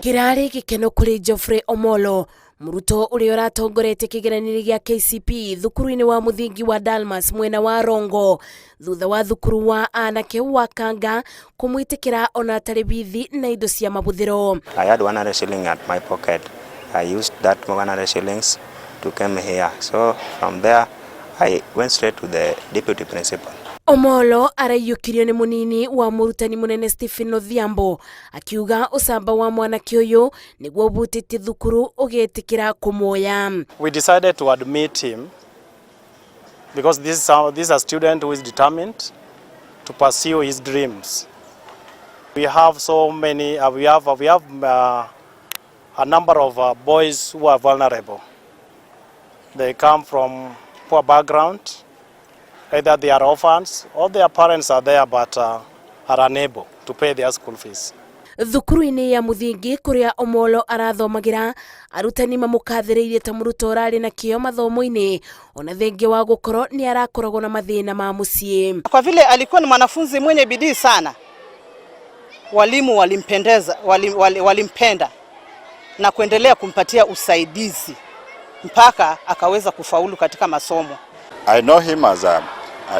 Kirari gikeno kuri Geoffrey Omolo muruto uria uratongorete kigeraniro gia KCP thukuru-ini wa muthingi wa Dalmas mwena wa Rongo thutha wa thukuru wa Mwanake wa Kanga kumwitikira ona tari bithi na indo cia mabuthiro. I had 100 shillings at my pocket. I used that 100 shillings to come here. So from there I went straight to the deputy principal. Omolo araiyukirio ni munini wa murutani munene Stephen Odhiambo akiuga usamba wa mwanake uyu niguo butite thukuru ugetikira kumoya. We decided to admit him because this is a student who is determined to pursue his dreams. We have so many we have a number of boys who are vulnerable. They come from poor background. Either they are orphans or their parents are there but are unable to pay their school fees. Thukuru-ini ya muthingi kuria Omolo arathomagira arutani mamukathireirie ta muruto urari na kio mathomo-ini ona thengia wa gukoro ni arakoragwo na mathina ma mucii. Kwa vile alikuwa ni mwanafunzi mwenye bidii sana, walimu walimpenda na kuendelea kumpatia usaidizi mpaka akaweza kufaulu katika masomo. I know him as a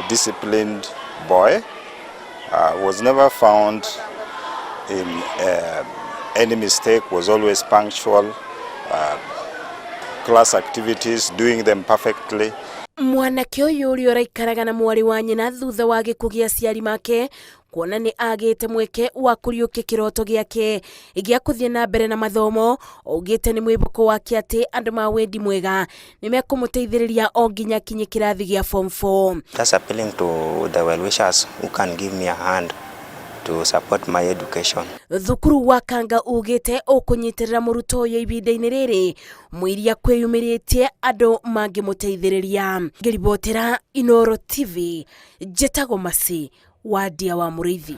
disciplined boy. Was never found in any mistake, was always punctual, class activities, doing them perfectly. Mwanake uyu uria uraikaraga na mwari wa nyina thutha wa gikugia aciari make kuona ni agite mweke wa kuriukia kiroto giake igia kuthie na mbere na mathomo ugite ni mwiboko wake ati andu ma wendi mwega ni mekumuteithiriria o nginya kinye kirathi gia form 4. That's appealing to the well wishers who can give me a hand to support my education. Thukuru wa Kanga ugite ukunyitirira muruto uyu ibinda-ini riri mwiria kwiyumiritie andu mangimuteithiriria. Ngiribotera Inoro TV, Njĩtagwo Masi wa Ndia wa Mũrĩithi.